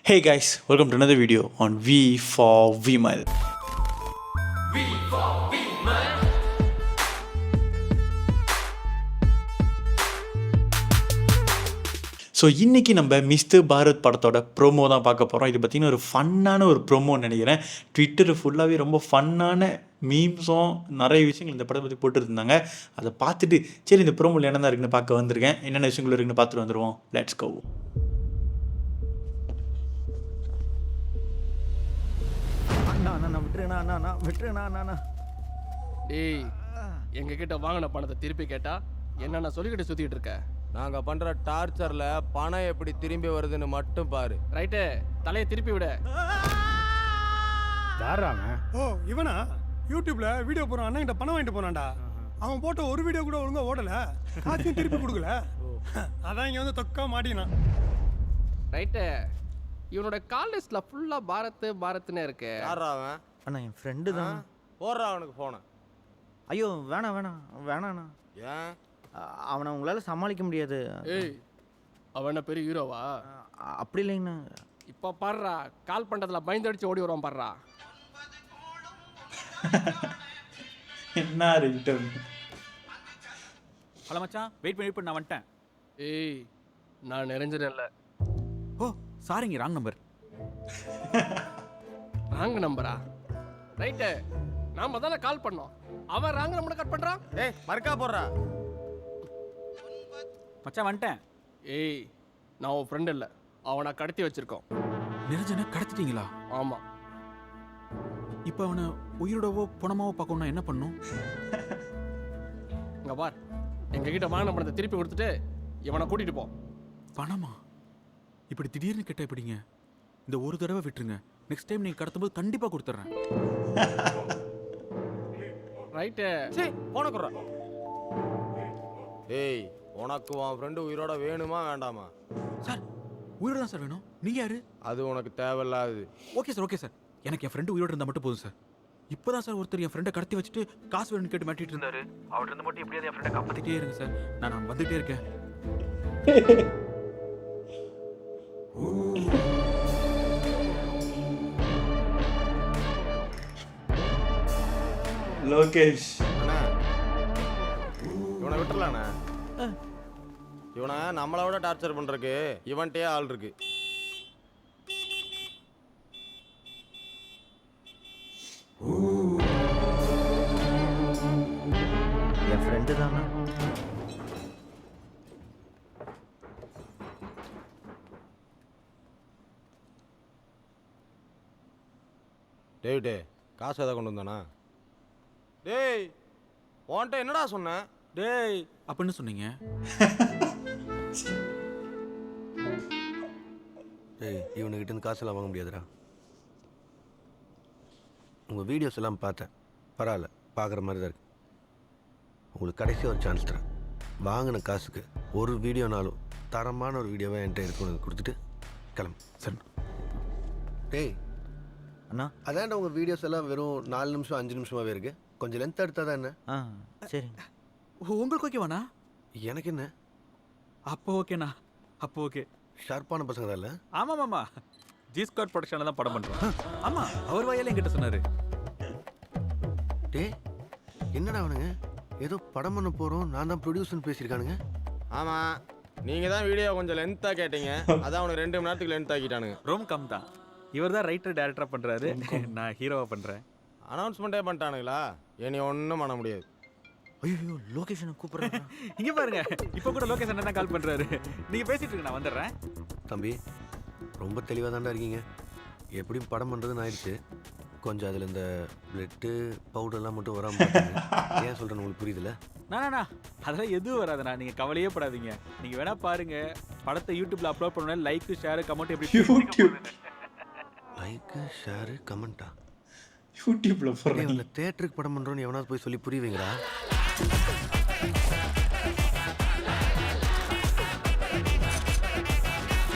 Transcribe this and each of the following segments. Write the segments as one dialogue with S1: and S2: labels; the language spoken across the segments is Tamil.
S1: Hey guys, welcome to another video on V for Vimal. V for Vimal. So இன்றைக்கி நம்ம மிஸ்டர் பாரத் படத்தோட ப்ரோமோ தான் பார்க்க போகிறோம். இது பார்த்திங்கன்னா ஒரு ஃபன்னான ஒரு ப்ரோமோன்னு நினைக்கிறேன். ட்விட்டர் ஃபுல்லாகவே ரொம்ப ஃபன்னான மீம்ஸும் நிறைய விஷயங்கள் இந்த படத்தை பற்றி போட்டுருந்தாங்க. அதை பார்த்துட்டு சரி இந்த ப்ரோமோவில் என்னென்ன இருக்குன்னு பார்க்க வந்திருக்கேன். என்னென்ன விஷயங்கள் இருக்குன்னு பார்த்துட்டு வந்துடுவோம். Let's go.
S2: டேய், எங்ககிட்ட வாங்கின பணத்தை திருப்பி கேட்டா என்னென்ன சொல்லிக்கிட்டு சுத்திட்டு இருக்க?
S3: நாங்க பண்ற டார்ச்சர்ல பணம் எப்படி திரும்பி வருதுன்னு மட்டும் பாரு.
S2: ரைட்டு, தலையை திருப்பி விட.
S4: ஓ இவனா யூடியூப்ல வீடியோ போறான், அண்ணன் பணம் வாங்கிட்டு போனான்டா. அவன் போட்ட ஒரு வீடியோ கூட ஒழுங்கா ஓடல, காசையும் திருப்பி கொடுக்கல. அதான் இங்க வந்து தொக்கா மாட்டினான்.
S2: ரைட்டு, இவனோட கால் லிஸ்ட்ல ஃபுல்லா பாரத் பாரத்னே இருக்கு.
S3: யாரா அவன்?
S5: அண்ணா என் ஃப்ரெண்டு தான்.
S3: போடுறா அவனுக்கு போன.
S5: ஐயோ வேணாண்ணா.
S3: ஏன்?
S5: அவனை உங்களால் சமாளிக்க முடியாது.
S2: ஏய், அவன் என்ன பெரிய ஹீரோவா?
S5: அப்படி இல்லைங்கண்ணா.
S2: இப்போ பாடுறா, கால் பண்ணுறதுல பயந்தடிச்சு ஓடி வருவான் பாடுறா.
S1: என்ன ரிட்டன்?
S6: ஹலோ மச்சான், வெயிட் பண்ணி நான் வந்துட்டேன்.
S2: ஏய், நான் நிறைஞ்சிடல.
S6: ஓ சாரிங்க, ராங் நம்பர்.
S2: ராங் நம்பரா? ரைட்டு, நாம தானே கால் பண்ணோம். அவன் ராங் நம்பரை கட் பண்ணுறான்.
S3: ஏய் மர்க்கா போடுறா.
S6: மச்சான் வந்துட்டேன்.
S2: ஏய், நான் உன் ஃப்ரெண்ட் இல்லை, அவனை கடத்தி வச்சிருக்கோம்.
S6: நிரஞ்சனை கடத்திட்டீங்களா?
S2: ஆமாம்.
S6: இப்போ அவனை உயிரோடவோ பணமாவோ பார்க்கணும்னா என்ன பண்ணும்?
S2: இங்கே பார், எங்ககிட்ட வாங்கின பணத்தை திருப்பி கொடுத்துட்டு இவனை கூட்டிகிட்டு போ.
S6: பணமா? இப்படி திடீர்னு கேட்டால் எப்படிங்க? இந்த ஒரு தடவை விட்டுருங்க, நெக்ஸ்ட் டைம் நீங்கள் கடத்தும்போது கண்டிப்பாக கொடுத்துட்றேன்.
S2: ரைட்டு,
S3: சரி போன குறா. ஏய், உனக்கு உன் ஃப்ரெண்டு உயிரோட வேணுமா வேண்டாமா?
S6: சார் உயிரோட தான் சார் வேணும். நீங்கள் யாரு?
S3: அது உனக்கு தேவையில்லாது.
S6: ஓகே சார், எனக்கு என் ஃப்ரெண்டு உயிரோட இருந்தால் மட்டும் போதும் சார். இப்போதான் சார் ஒருத்தர் என் ஃப்ரெண்டை கடத்தி வச்சுட்டு காசு வேணும்னு கேட்டு மாட்டிட்டு இருந்தாரு. அவர்கிட்ட இருந்து மட்டும் எப்படியாவது என் ஃப்ரெண்டை காப்பாற்றிட்டே இருங்க சார். நான் வந்துகிட்டே இருக்கேன்.
S1: லோகேஷ்
S3: அண்ணா, இவனை விட்டுறலாண்ணா. இவனை நம்மளை விட டார்ச்சர் பண்றதுக்கு இவன்கிட்டயே ஆள் இருக்கு.
S5: என் ஃப்ரெண்டு தானா?
S3: டேவிட்டே, காசு எதாவது கொண்டு வந்தானா? டேய், உன்கிட்ட என்னடா சொன்னேன்?
S6: டேய் அப்படின்னு சொன்னீங்க.
S7: ஏய், இவனுக்கிட்ட இருந்து காசெல்லாம் வாங்க முடியாதுடா. உங்கள் வீடியோஸ் எல்லாம் பார்த்தேன், பரவாயில்ல, பார்க்குற மாதிரி தான் இருக்கு. உங்களுக்கு கடைசி ஒரு சான்ஸ் தரேன். வாங்கின காசுக்கு ஒரு வீடியோனாலும் தரமான ஒரு வீடியோவை என்கிட்ட இருக்கணும் கொடுத்துட்டு கிளம்பு.
S6: சரி.
S7: டேய்
S5: அண்ணா.
S7: அதான்டா உங்கள் வீடியோஸ் எல்லாம் வெறும் 4 நிமிஷம் 5 நிமிஷமாகவே இருக்கு. கொஞ்சம் லென்த் எடுத்தால் தான் என்ன?
S5: சரி.
S6: உங்களுக்கு ஓகேவாண்ணா?
S7: எனக்கு என்ன?
S6: அப்போ ஓகேண்ணா, அப்போ ஓகே.
S7: ஷார்ப்பான பசங்க தான் இல்லை?
S6: ஆமாம், ஜி ஸ்குவாட் ப்ரொடக்ஷனில் தான் படம் பண்ணுறோம். ஆமாம், அவர் வாயால என்கிட்ட சொன்னார்.
S7: டேய் என்னடா அவனுங்க ஏதோ படம் பண்ண போகிறோம், நான் தான் ப்ரொடியூசர்னு பேசியிருக்கானுங்க.
S3: ஆமாம், நீங்கள் தான் வீடியோ கொஞ்சம் லென்த்தாக கேட்டீங்க, அதான் அவனுக்கு 2 மணி நேரத்துக்கு லென்த் ஆக்கிட்டானுங்க.
S6: ரோம் கம் தான். இவர் தான் ரைட்டர் டேரக்டராக பண்ணுறாரு, நான் ஹீரோவாக பண்ணுறேன்.
S3: அனௌன்ஸ்மெண்ட்டே பண்ணிட்டானுங்களா? இனி ஒன்றும் பண்ண முடியாது.
S5: ஐயோ லொகேஷனை கூப்பிட்றேன்.
S6: இங்கே பாருங்க, இப்போ கூட லோகேஷன் தான் கால் பண்ணுறாரு. நீங்கள் பேசிட்டு இருக்கு, நான் வந்துடுறேன்.
S7: தம்பி ரொம்ப தெளிவாக தாண்டா இருக்கீங்க. எப்படியும் படம் பண்ணுறதுன்னு ஆயிடுச்சு. கொஞ்சம் அதில் இந்த பிளட்டு பவுடர்லாம் மட்டும் வராமல் ஏன் சொல்கிறேன்னு உங்களுக்கு புரியுதுல்ல?
S6: நானா அதெல்லாம் எதுவும் வராதுண்ணா, நீங்கள் கவலையே படாதீங்க. நீங்கள் வேணா பாருங்க, படத்தை யூடியூப்ல அப்லோட் பண்ணுவேன். லைக் ஷேர் கமெண்ட் எப்படி
S1: யூடியூப்
S7: லைக்கு ஷேரு கமெண்ட்டா?
S1: யூடியூப்ல போடுறேன்.
S7: இவங்க தேட்டருக்கு படம் பண்ணுறோன்னு எவனாவது போய் சொல்லி புரியுவீங்களா?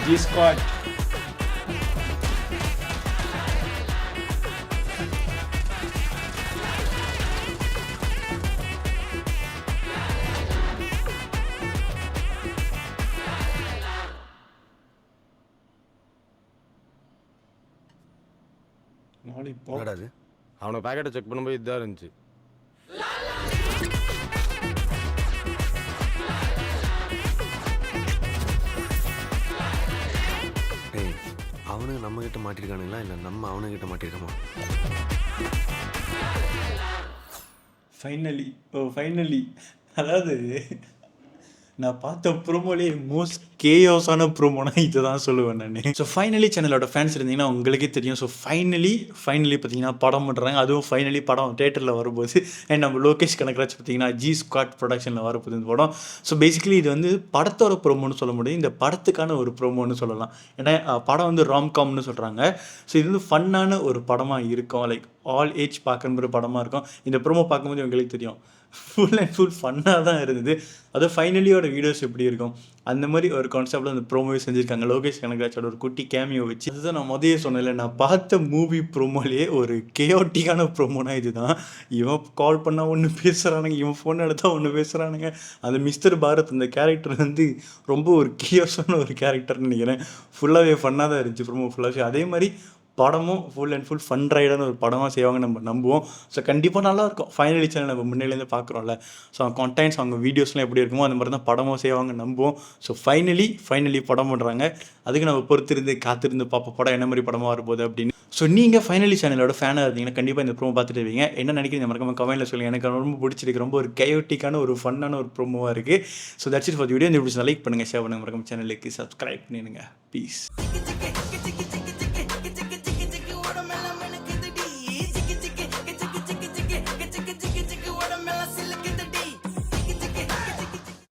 S1: ஜி ஸ்குவாட் லாலிபாப்
S7: என்னடா அது
S3: அவனை பேக்கெட்டை செக் பண்ணும்போது இதுதான் இருந்துச்சு.
S7: டேய் அவனுங்க நம்மக்கிட்ட மாட்டிருக்கானுங்களா இல்லை நம்ம அவனுங்கிட்ட மாட்டிருக்கோமா?
S1: ஃபைனலி அதாவது நான் பார்த்த ப்ரோமோலே மோஸ்ட் கேயோஸான ப்ரோமோனா இதை தான் சொல்லுவேன் நான். ஸோ ஃபைனலி சேனலோட ஃபேன்ஸ் இருந்தீங்கன்னா உங்களுக்கே தெரியும். ஸோ ஃபைனலி பார்த்தீங்கன்னா படம் பண்ணுறாங்க. அதுவும் ஃபைனலி படம் தேட்டரில் வரும்போது அண்ட் நம்ம லோகேஷ் கனகராஜ் பார்த்தீங்கன்னா ஜி ஸ்குவாட் ப்ரொடக்ஷனில் வரப்போகுது இந்த படம். ஸோ பேசிக்கலி இது வந்து படத்தோட ப்ரோமோன்னு சொல்ல முடியும், இந்த படத்துக்கான ஒரு ப்ரோமோன்னு சொல்லலாம். ஏன்னா படம் வந்து ராம்காம்னு சொல்கிறாங்க. ஸோ இது வந்து ஃபன்னான ஒரு படமாக இருக்கும், லைக் ஆல் ஏஜ் பார்க்குற ஒரு படமாக இருக்கும். இந்த ப்ரோமோ பார்க்கும்போது உங்களுக்கு தெரியும் ஃபுல் அண்ட் ஃபுல் ஃபன்னாக தான் இருந்தது. அதுவும் ஃபைனலியோட வீடியோஸ் எப்படி இருக்கும் அந்த மாதிரி ஒரு கான்செப்டில் அந்த ப்ரோமோவே செஞ்சுருக்காங்க லோகேஷ் கனகராஜோட ஒரு குட்டி கேமியோ வச்சு. அதுதான் நான் முதலே சொன்னேன்ல, நான் பார்த்த மூவி ப்ரோமோலேயே ஒரு கேயோட்டிக்கான ப்ரோமோனா இதுதான். இவன் கால் பண்ணால் ஒன்று பேசுகிறானுங்க, இவன் ஃபோன் எடுத்தால் ஒன்று பேசுகிறானுங்க. அந்த மிஸ்டர் பாரத் அந்த கேரக்டர் வந்து ரொம்ப ஒரு கேயோஸான ஒரு கேரக்டர்னு நினைக்கிறேன். ஃபுல்லாகவே ஃபன்னாக தான் இருந்துச்சு ப்ரோமோ ஃபுல்லாகவே. அதே மாதிரி படமும் ஃபுல் அண்ட் ஃபுல் ஃபன் ரைடான ஒரு படமாக செய்வாங்க நம்ம நம்புவோம். ஸோ கண்டிப்பாக நல்லாயிருக்கும். ஃபைனலி சேனல் நம்ம முன்னிலேருந்து பார்க்குறோம்ல, ஸோ அவங்க கண்டென்ட்ஸ் அவங்க வீடியோஸ்லாம் எப்படி இருக்குமோ அந்த மாதிரி தான் படமும் செய்வாங்க நம்புவோம். ஸோ ஃபைனலி படம் பண்ணுறாங்க. அதுக்கு நம்ம பொறுத்திருந்து காத்திருந்து பார்ப்போம் படம் என்ன மாதிரி படமாக வரப்போகுது அப்படின்னு. ஸோ நீங்கள் ஃபைனலி சேனலோட ஃபேனாக இருந்தீங்கன்னா கண்டிப்பாக இந்த ப்ரோமோ பார்த்துட்டு இருவீங்க. என்ன நினைக்கிறீங்க மறக்காம கமெண்ட்டில் சொல்லுங்கள். எனக்கு ரொம்ப பிடிச்சிருக்கு, ரொம்ப ஒரு கயோட்டிக்கான ஒரு ஃபன்னான ஒரு ப்ரோமோவாக இருக்குது. So that's it for the video. இந்த வீடியோ லைக் பண்ணுங்கள், ஷேர் பண்ணுங்கள், மறக்காம சேனலுக்கு சப்ஸ்கிரைப் பண்ணிடுங்க. பீஸ்.